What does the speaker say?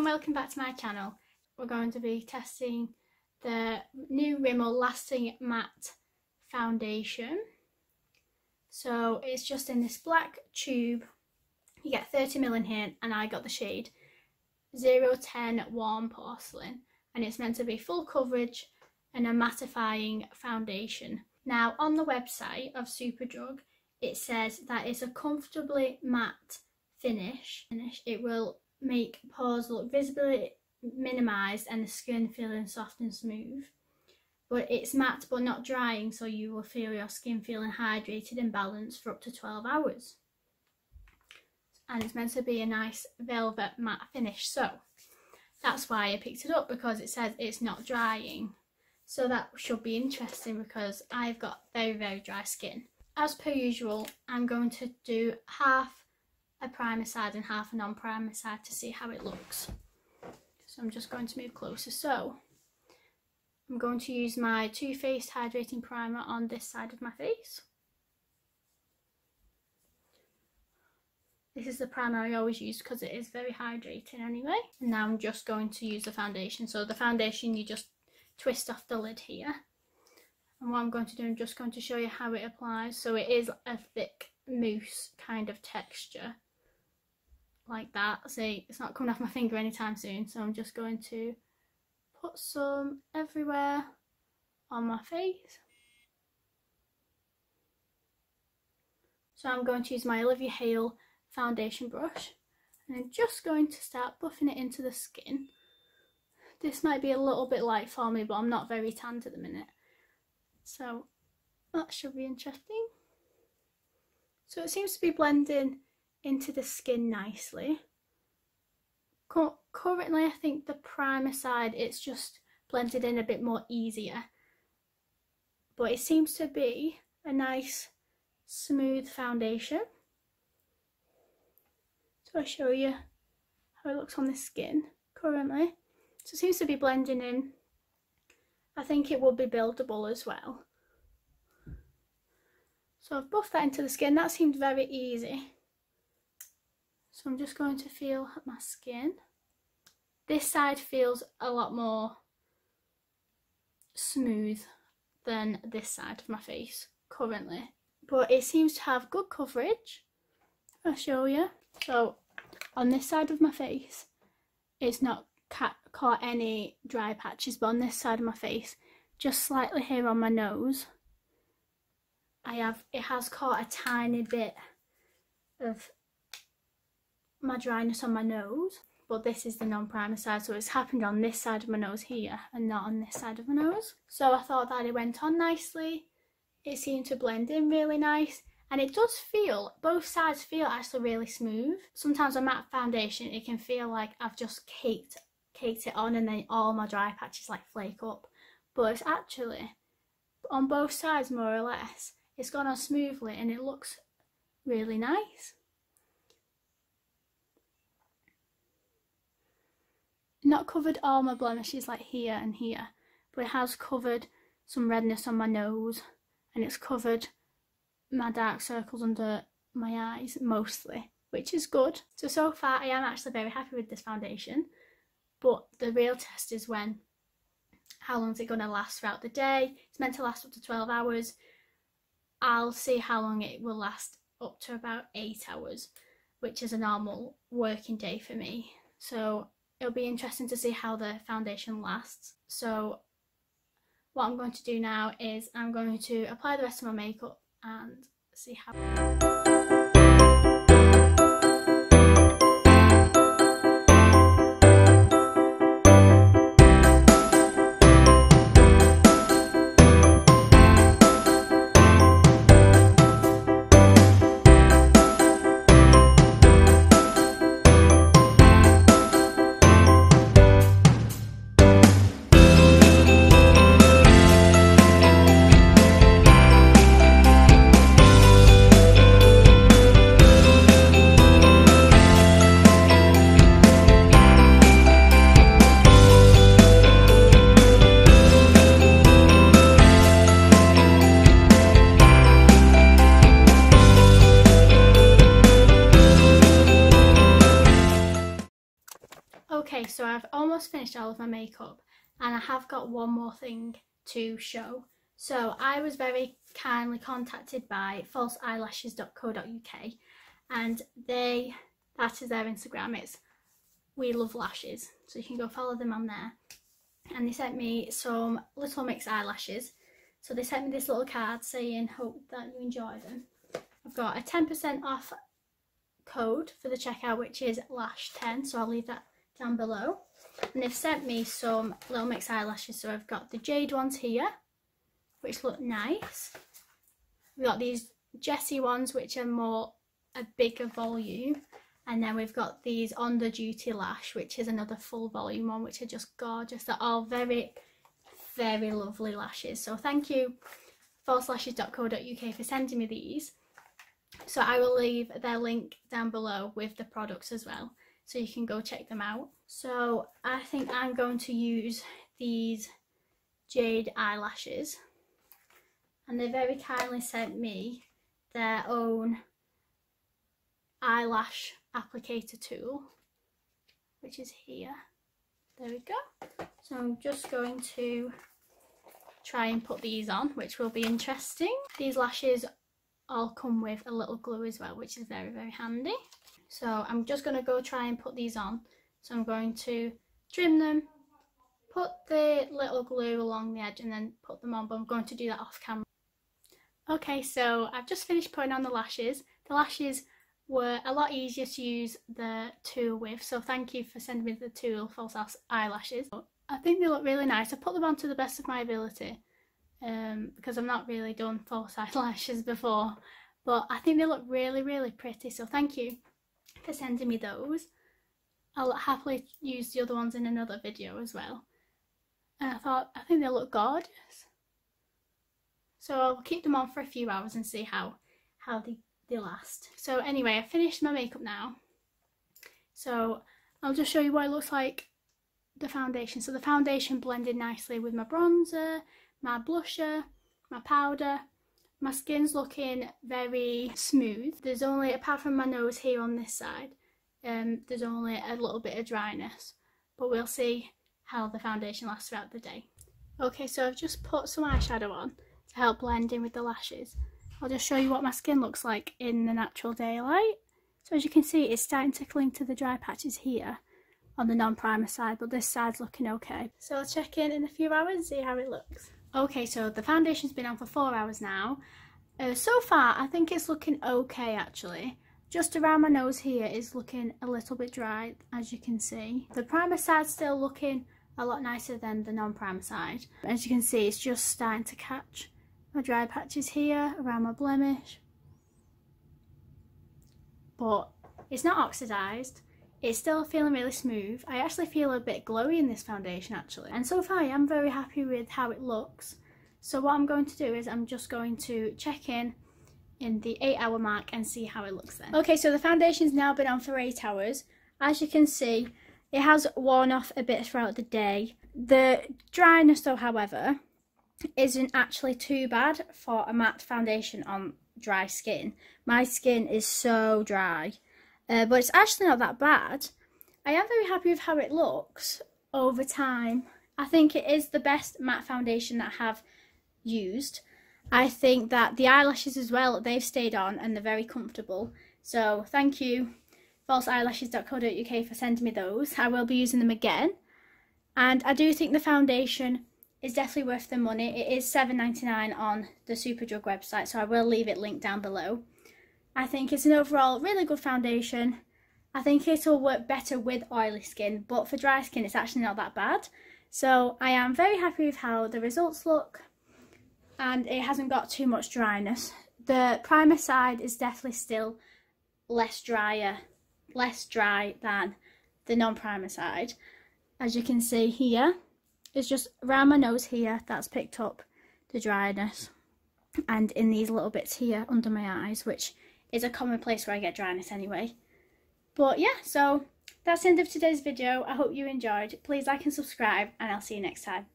and welcome back to my channel. We're going to be testing the new Rimmel Lasting Matte Foundation. So it's just in this black tube. You get 30ml in here, and I got the shade 010 Warm Porcelain, and it's meant to be full coverage and a mattifying foundation. Now on the website of Superdrug it says that it's a comfortably matte finish. It will make pores look visibly minimised and the skin feeling soft and smooth. But it's matte but not drying, so you will feel your skin feeling hydrated and balanced for up to 12 hours. And it's meant to be a nice velvet matte finish, so that's why I picked it up, because it says it's not drying. So that should be interesting because I've got very dry skin. As per usual, I'm going to do half a primer side and half a non-primer side to see how it looks. So I'm just going to move closer. So I'm going to use my Too Faced Hydrating Primer on this side of my face. This is the primer I always use because it is very hydrating anyway. And now I'm just going to use the foundation. So the foundation, you just twist off the lid here. And what I'm going to do, I'm just going to show you how it applies. So it is a thick mousse kind of texture. Like that. See, it's not coming off my finger anytime soon. So I'm just going to put some everywhere on my face. So I'm going to use my Olivia Hale foundation brush. And I'm just going to start buffing it into the skin. This might be a little bit light for me, but I'm not very tanned at the minute. So that should be interesting. So it seems to be blending into the skin nicely. Currently I think the primer side, it's just blended in a bit more easier. But it seems to be a nice smooth foundation. So I'll show you how it looks on the skin currently. So it seems to be blending in. I think it will be buildable as well. So I've buffed that into the skin. That seemed very easy. So I'm just going to feel my skin. This side feels a lot more smooth than this side of my face currently. But it seems to have good coverage. I'll show you. So on this side of my face, it's not caught any dry patches, but on this side of my face, just slightly here on my nose, it has caught a tiny bit of my dryness on my nose. But this is the non-primer side, so it's happened on this side of my nose here and not on this side of my nose. So I thought that it went on nicely. It seemed to blend in really nice, and it does feel, both sides feel actually really smooth. Sometimes on matte foundation it can feel like I've just caked it on and then all my dry patches like flake up, but it's actually on both sides more or less, it's gone on smoothly and it looks really nice. Not covered all my blemishes like here and here, but it has covered some redness on my nose, and it's covered my dark circles under my eyes mostly, which is good. So far I am actually very happy with this foundation. But the real test is how long is it going to last throughout the day. It's meant to last up to 12 hours. I'll see how long it will last up to about 8 hours, which is a normal working day for me. So it'll be interesting to see how the foundation lasts. So what I'm going to do now is I'm going to apply the rest of my makeup and see how... so I've almost finished all of my makeup and I have got one more thing to show. So I was very kindly contacted by falseeyelashes.co.uk, and that is their Instagram. It's We Love Lashes, so you can go follow them on there. And they sent me some Little Mix eyelashes. So they sent me this little card saying, hope that you enjoy them. I've got a 10% off code for the checkout, which is lash10, so I'll leave that down below. And they've sent me some Little Mix eyelashes, so I've got the jade ones here, which look nice. We've got these Jessie ones, which are a bigger volume, and then we've got these On The Duty Lash, which is another full volume one, which are just gorgeous. They're all very, very lovely lashes. So thank you, falselashes.co.uk, for sending me these. So I will leave their link down below with the products as well, so you can go check them out. So I think I'm going to use these jade eyelashes, and they very kindly sent me their own eyelash applicator tool, which is here. There we go. So I'm just going to try and put these on, which will be interesting. These lashes all come with a little glue as well, which is very, very handy. So I'm just going to go try and put these on. So I'm going to trim them, put the little glue along the edge, and then put them on, but I'm going to do that off camera. Okay, so I've just finished putting on the lashes. The lashes were a lot easier to use the tool with, so thank you for sending me the tool, False Eyelashes. I think they look really nice. I put them on to the best of my ability, because I've not really done false eyelashes before, but I think they look really, really pretty, so thank you for sending me those. I'll happily use the other ones in another video as well. And I think they look gorgeous. So I'll keep them on for a few hours and see how they last. So anyway, I've finished my makeup now. So I'll just show you what it looks like, the foundation. So the foundation blended nicely with my bronzer, my blusher, my powder. My skin's looking very smooth. There's only, apart from my nose here on this side, there's only a little bit of dryness. But we'll see how the foundation lasts throughout the day. Okay, so I've just put some eyeshadow on to help blend in with the lashes. I'll just show you what my skin looks like in the natural daylight. So as you can see, it's starting to cling to the dry patches here on the non-primer side, but this side's looking okay. So I'll check in a few hours and see how it looks. Okay, so the foundation's been on for 4 hours now. So far, I think it's looking okay actually. Just around my nose here is looking a little bit dry, as you can see. The primer side's still looking a lot nicer than the non-primer side. As you can see, it's just starting to catch my dry patches here around my blemish, but it's not oxidized. It's still feeling really smooth. I actually feel a bit glowy in this foundation actually, and so far I am very happy with how it looks. So what I'm going to do is I'm just going to check in the 8-hour mark and see how it looks then. Okay, so the foundation's now been on for 8 hours. As you can see, it has worn off a bit throughout the day. The dryness though, however, isn't actually too bad for a matte foundation on dry skin. My skin is so dry, but it's actually not that bad. I am very happy with how it looks over time. I think it is the best matte foundation that I have used. I think that the eyelashes as well, they've stayed on and they're very comfortable. So thank you, falseeyelashes.co.uk, for sending me those. I will be using them again, and I do think the foundation is definitely worth the money. It is $7.99 on the Superdrug website, so I will leave it linked down below. I think it's an overall really good foundation. I think it'll work better with oily skin, but for dry skin it's actually not that bad. So I am very happy with how the results look, and it hasn't got too much dryness. The primer side is definitely still less dry than the non-primer side. As you can see here, it's just around my nose here that's picked up the dryness, and in these little bits here under my eyes, which is a common place where I get dryness anyway. But yeah, so that's the end of today's video. I hope you enjoyed. Please like and subscribe, and I'll see you next time.